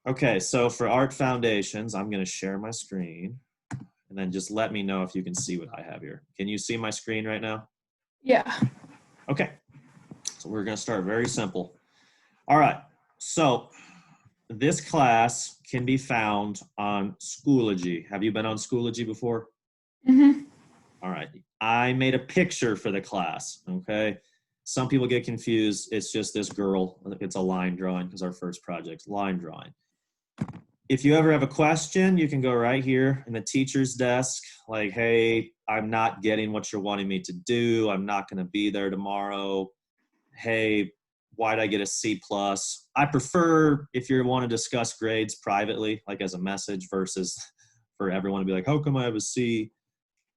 Okay, so for Art Foundations, I'm going to share my screen. And then just let me know if you can see what I have here. Can you see my screen right now? Yeah. Okay, so we're going to start very simple. All right, so this class can be found on Schoology. Have you been on Schoology before? Mm-hmm. All right, I made a picture for the class, okay? Some people get confused. It's just this girl. It's a line drawing because our first project's line drawing. If you ever have a question, you can go right here in the teacher's desk, like, hey, I'm not getting what you're wanting me to do. I'm not going to be there tomorrow. Hey, why'd I get a C+? I prefer if you want to discuss grades privately, like as a message versus for everyone to be like, how come I have a C?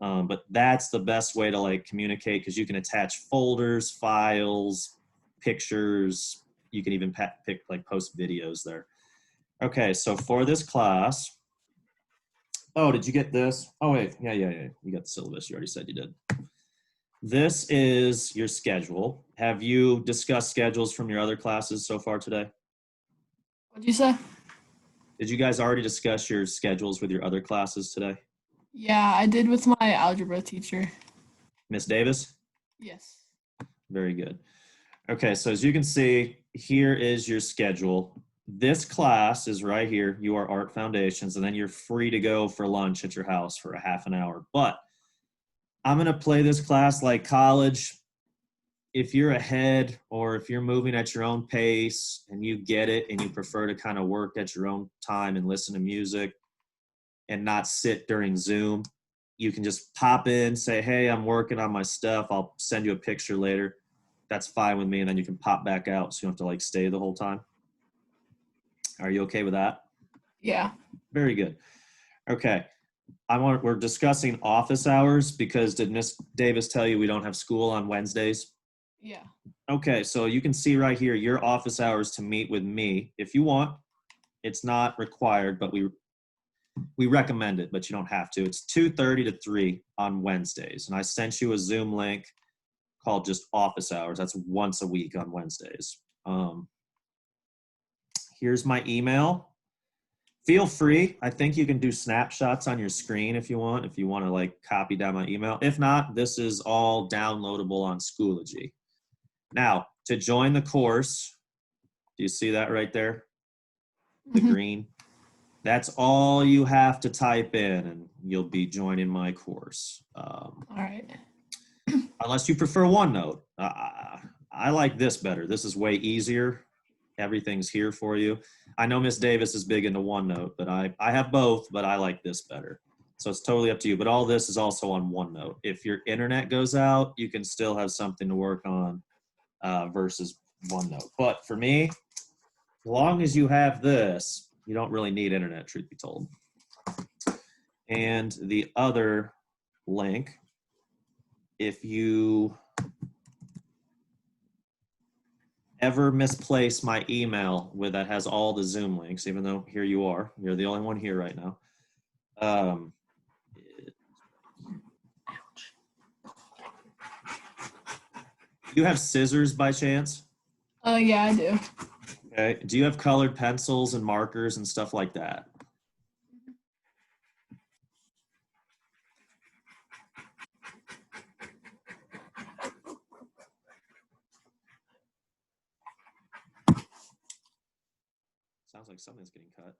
But that's the best way to like communicate because you can attach folders, files, pictures. You can even pick like post videos there. Okay, so for this class, oh, did you get this? Oh, wait, yeah. You got the syllabus. You already said you did. This is your schedule. Have you discussed schedules from your other classes so far today? What'd you say? Did you guys already discuss your schedules with your other classes today? Yeah, I did with my algebra teacher. Miss Davis? Yes. Very good. Okay, so as you can see, here is your schedule. This class is right here. You are Art Foundations, and then you're free to go for lunch at your house for a half an hour. But I'm going to play this class like college. If you're ahead or if you're moving at your own pace and you get it and you prefer to kind of work at your own time and listen to music and not sit during Zoom, you can just pop in, say, hey, I'm working on my stuff. I'll send you a picture later. That's fine with me. And then you can pop back out so you don't have to like stay the whole time. Are you okay with that? Yeah. Very good. Okay. We're discussing office hours because did Miss Davis tell you we don't have school on Wednesdays? Yeah. Okay, so you can see right here your office hours to meet with me if you want. It's not required, but we recommend it, but you don't have to. It's 2:30 to 3 on Wednesdays, and I sent you a Zoom link called just office hours. That's once a week on Wednesdays. Here's my email. Feel free. I think you can do snapshots on your screen if you want to like copy down my email. If not, this is all downloadable on Schoology. Now, to join the course, do you see that right there? The green? That's all you have to type in and you'll be joining my course. All right. Unless you prefer OneNote. I like this better. This is way easier. Everything's here for you. I know Miss Davis is big into OneNote, but I have both, but I like this better. So it's totally up to you. But all this is also on OneNote. If your internet goes out, you can still have something to work on versus OneNote. But for me, as long as you have this, you don't really need internet, truth be told. And the other link, if you ever misplace my email that has all the Zoom links, even though here you are, you're the only one here right now. Do you have scissors by chance? Yeah, I do. Okay. Do you have colored pencils and markers and stuff like that? Sounds like something's getting cut.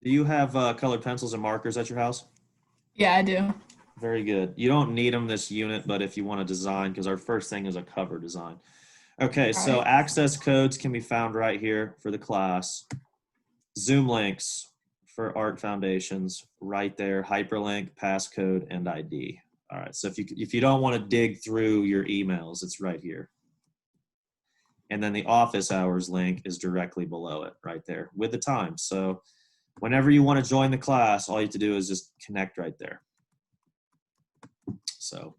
Do you have colored pencils and markers at your house? Yeah, I do. Very good. You don't need them this unit, but if you want to design, because our first thing is a cover design. Okay, All so right. access codes can be found right here for the class. Zoom links for Art Foundations right there, hyperlink, passcode, and ID. All right, so if you don't want to dig through your emails, it's right here. And then the office hours link is directly below it right there with the time. So whenever you want to join the class, all you have to do is just connect right there. So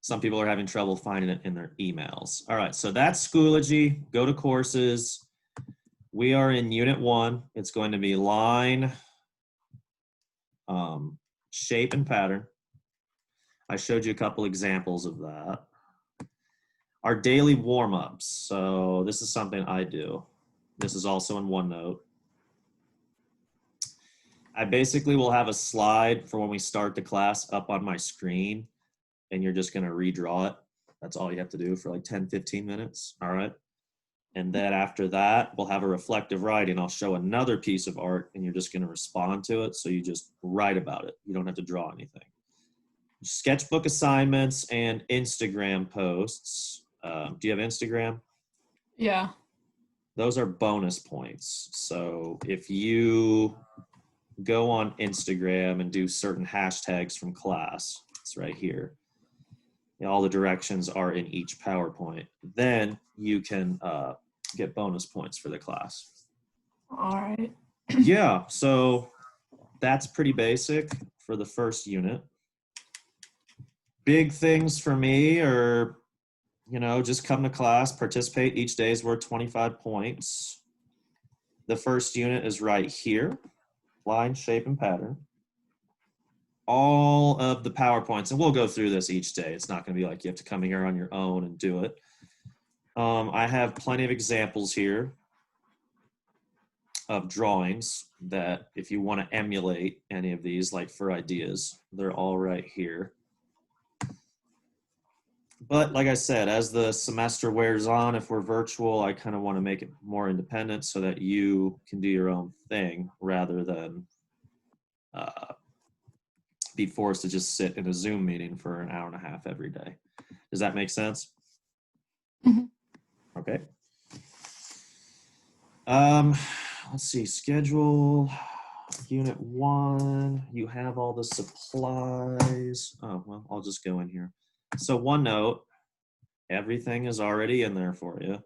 some people are having trouble finding it in their emails. All right, so that's Schoology. Go to courses. We are in Unit 1. It's going to be line, shape, and pattern. I showed you a couple examples of that. Our daily warm-ups. So this is something I do. This is also in OneNote. I basically will have a slide for when we start the class up on my screen, and you're just going to redraw it. That's all you have to do for like 10, 15 minutes. All right. And then after that, we'll have a reflective writing. I'll show another piece of art, and you're just going to respond to it. So you just write about it. You don't have to draw anything. Sketchbook assignments and Instagram posts. Do you have Instagram? Yeah. Those are bonus points. So if you go on Instagram and do certain hashtags from class, it's right here. All the directions are in each PowerPoint. Then you can get bonus points for the class. All right. Yeah, so that's pretty basic for the first unit. Big things for me are, you know, just come to class, participate. Each day is worth 25 points. The first unit is right here, line, shape, and pattern. All of the PowerPoints, and we'll go through this each day. It's not going to be like you have to come here on your own and do it. I have plenty of examples here of drawings that if you want to emulate any of these, like for ideas, they're all right here. But like I said, as the semester wears on, if we're virtual, I kind of want to make it more independent so that you can do your own thing rather than be forced to just sit in a Zoom meeting for an hour and a half every day. Does that make sense? Mhm. Okay. Let's see, schedule, unit 1, you have all the supplies. Oh, well, I'll just go in here. So OneNote, everything is already in there for you.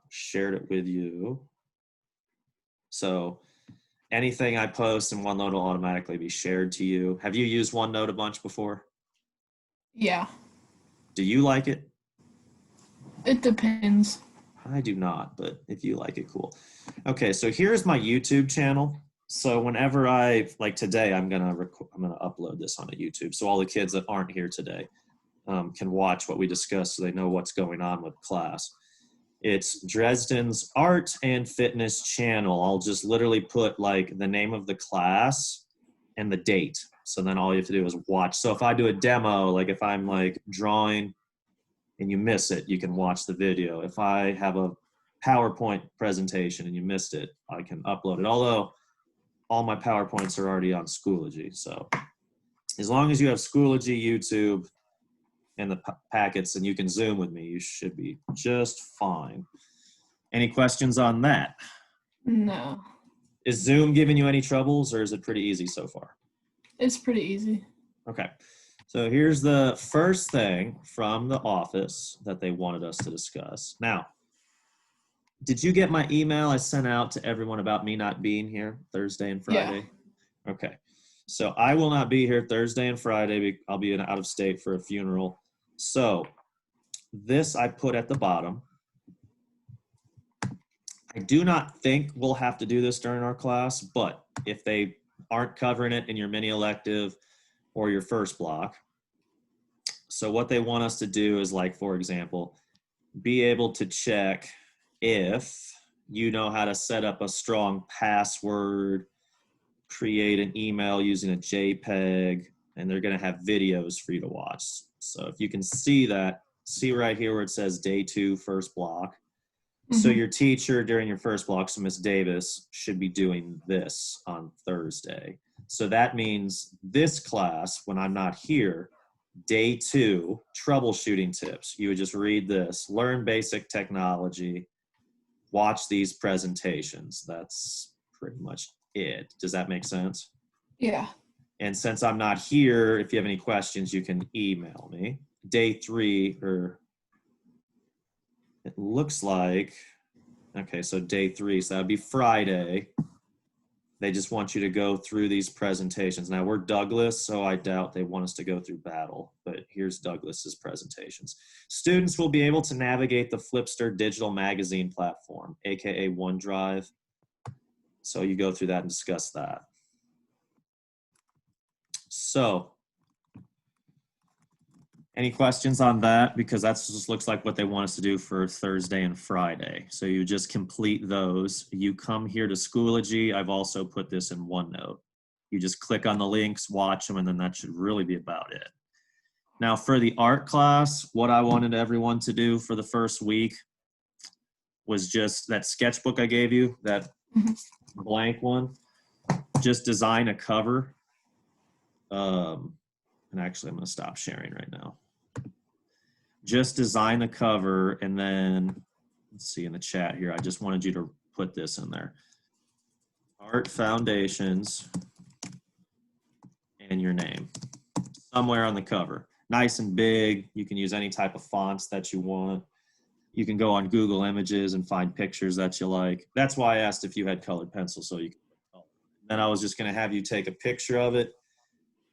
Shared it with you. So anything I post in OneNote will automatically be shared to you. Have you used OneNote a bunch before? Yeah. Do you like it? It depends. I do not, but if you like it, cool. Okay, so here's my YouTube channel. So whenever like today, I'm gonna upload this onto YouTube, so all the kids that aren't here today can watch what we discuss, so they know what's going on with class. It's Dresden's Art and Fitness channel. I'll just literally put like the name of the class and the date. So then all you have to do is watch. So if I do a demo, like if I'm like drawing and you miss it, you can watch the video. If I have a PowerPoint presentation and you missed it, I can upload it. Although all my PowerPoints are already on Schoology. So as long as you have Schoology, YouTube, and the packets and you can Zoom with me, you should be just fine. Any questions on that? No. Is Zoom giving you any troubles, or is it pretty easy so far? It's pretty easy. Okay. So here's the first thing from the office that they wanted us to discuss. Now, did you get my email I sent out to everyone about me not being here Thursday and Friday? Yeah. Okay. So I will not be here Thursday and Friday. I'll be out of state for a funeral. So this I put at the bottom. I do not think we'll have to do this during our class, but if they aren't covering it in your mini elective or your first block. So what they want us to do is, like, for example, be able to check if you know how to set up a strong password, create an email using a JPEG, and they're going to have videos for you to watch. So if you can see that, see right here where it says day 2, first block. So your teacher during your first block, so Miss Davis, should be doing this on Thursday. So that means this class, when I'm not here, day 2, troubleshooting tips. You would just read this, learn basic technology, watch these presentations. That's pretty much it. Does that make sense? Yeah. And since I'm not here, if you have any questions, you can email me. Day 3, or it looks like, okay, so day 3, so that would be Friday. They just want you to go through these presentations. Now, we're Douglas, so I doubt they want us to go through Battle, but here's Douglas's presentations. Students will be able to navigate the Flipster digital magazine platform, aka OneDrive. So you go through that and discuss that. So Any questions on that? Because that just looks like what they want us to do for Thursday and Friday. So you just complete those. You come here to Schoology. I've also put this in OneNote. You just click on the links, watch them, and then that should really be about it. Now for the art class, what I wanted everyone to do for the first week was just that sketchbook I gave you, that blank one, just design a cover. And actually I'm gonna stop sharing right now. Just design the cover, and then let's see in the chat here. I just wanted you to put this in there. Art Foundations and your name somewhere on the cover. Nice and big. You can use any type of fonts that you want. You can go on Google Images and find pictures that you like. That's why I asked if you had colored pencils, so you can. Then I was just going to have you take a picture of it,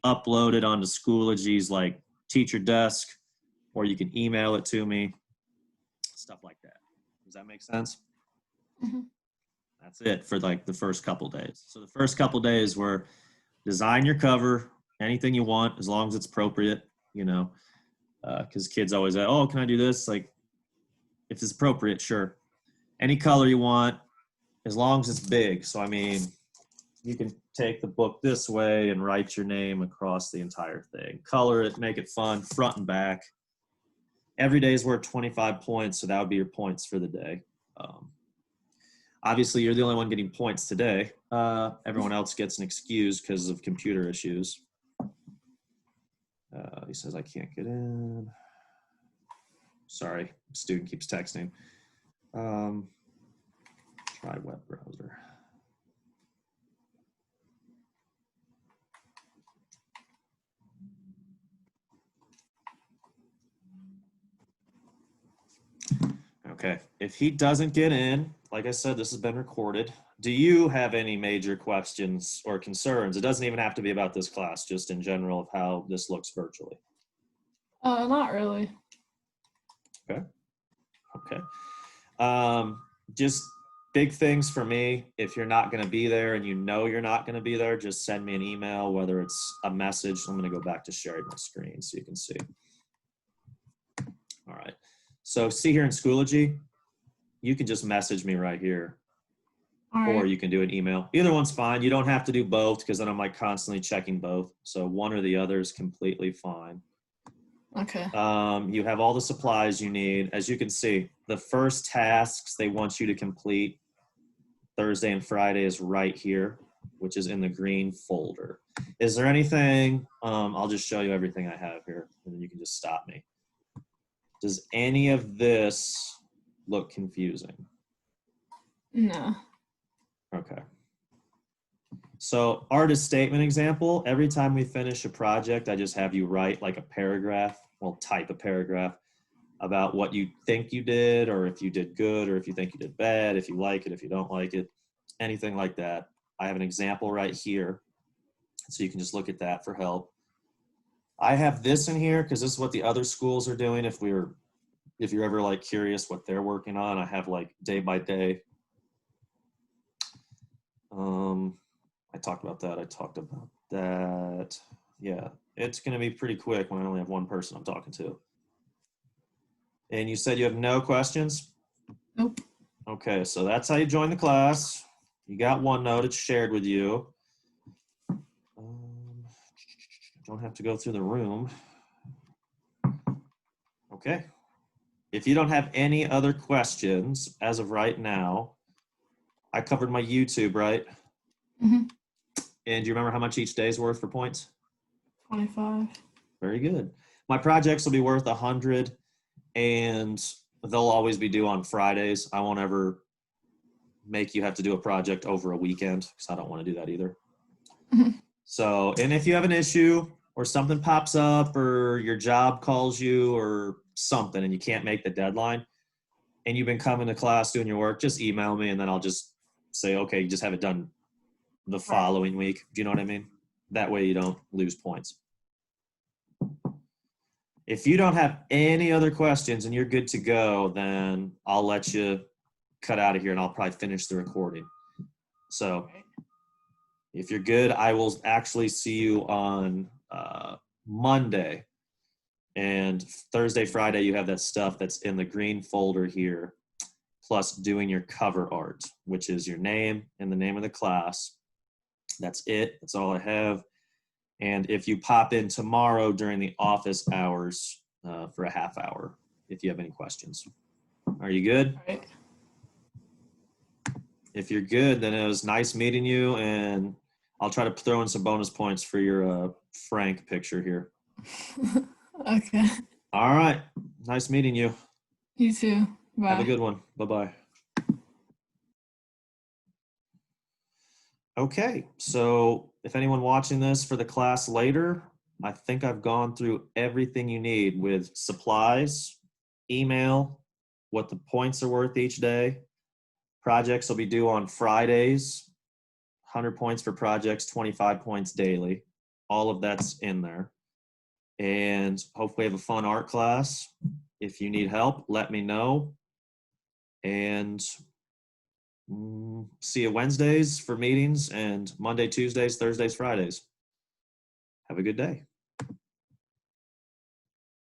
upload it onto Schoology's like teacher desk, or you can email it to me, stuff like that. Does that make sense? Mm-hmm. That's it for like the first couple days. So the first couple days were design your cover, anything you want, as long as it's appropriate, you know, because kids always say, oh, can I do this? Like, if it's appropriate, sure. Any color you want, as long as it's big. So, I mean, you can take the book this way and write your name across the entire thing. Color it, make it fun, front and back. Every day is worth 25 points, so that would be your points for the day. Obviously, you're the only one getting points today. Everyone else gets an excuse because of computer issues. He says, I can't get in. Sorry, student keeps texting. Try web browser. Okay, if he doesn't get in, like I said, this has been recorded. Do you have any major questions or concerns? It doesn't even have to be about this class, just in general of how this looks virtually. Not really. Okay. Just big things for me. If you're not going to be there and you know you're not going to be there, just send me an email, whether it's a message. I'm going to go back to sharing my screen so you can see. All right. So see here in Schoology, you can just message me right here. All right. Or you can do an email. Either one's fine. You don't have to do both because then I'm like constantly checking both. So one or the other is completely fine. Okay. You have all the supplies you need. As you can see, the first tasks they want you to complete Thursday and Friday is right here, which is in the green folder. Is there anything, I'll just show you everything I have here, and then you can just stop me. Does any of this look confusing? No. Okay. So artist statement example, every time we finish a project, I just have you write like a paragraph, well, type a paragraph about what you think you did, or if you did good, or if you think you did bad, if you like it, if you don't like it, anything like that. I have an example right here, so you can just look at that for help. I have this in here because this is what the other schools are doing. If you're ever like curious what they're working on, I have like day by day. I talked about that. Yeah, it's going to be pretty quick when I only have one person I'm talking to. And you said you have no questions? Nope. Okay, so that's how you join the class. You got OneNote, it's shared with you. Don't have to go through the room. Okay. If you don't have any other questions as of right now, I covered my YouTube, right? Mm-hmm. And do you remember how much each day is worth for points? 25. Very good. My projects will be worth 100, and they'll always be due on Fridays. I won't ever make you have to do a project over a weekend because I don't want to do that either. Mm-hmm. So, and if you have an issue or something pops up or your job calls you or something and you can't make the deadline and you've been coming to class doing your work, just email me and then I'll just say, okay, you just have it done the following week. Do you know what I mean? That way you don't lose points. If you don't have any other questions and you're good to go, then I'll let you cut out of here and I'll probably finish the recording. So if you're good, I will actually see you on Monday. And Thursday, Friday, you have that stuff that's in the green folder here, plus doing your cover art, which is your name and the name of the class. That's it. That's all I have. And if you pop in tomorrow during the office hours for a half hour, if you have any questions. Are you good? All right. If you're good, then it was nice meeting you, and I'll try to throw in some bonus points for your Frank picture here. Okay. All right. Nice meeting you. You too. Bye. Have a good one. Bye-bye. Okay, so if anyone watching this for the class later, I think I've gone through everything you need with supplies, email, what the points are worth each day. Projects will be due on Fridays, 100 points for projects, 25 points daily. All of that's in there. And hopefully have a fun art class. If you need help, let me know. And see you Wednesdays for meetings and Monday, Tuesdays, Thursdays, Fridays. Have a good day.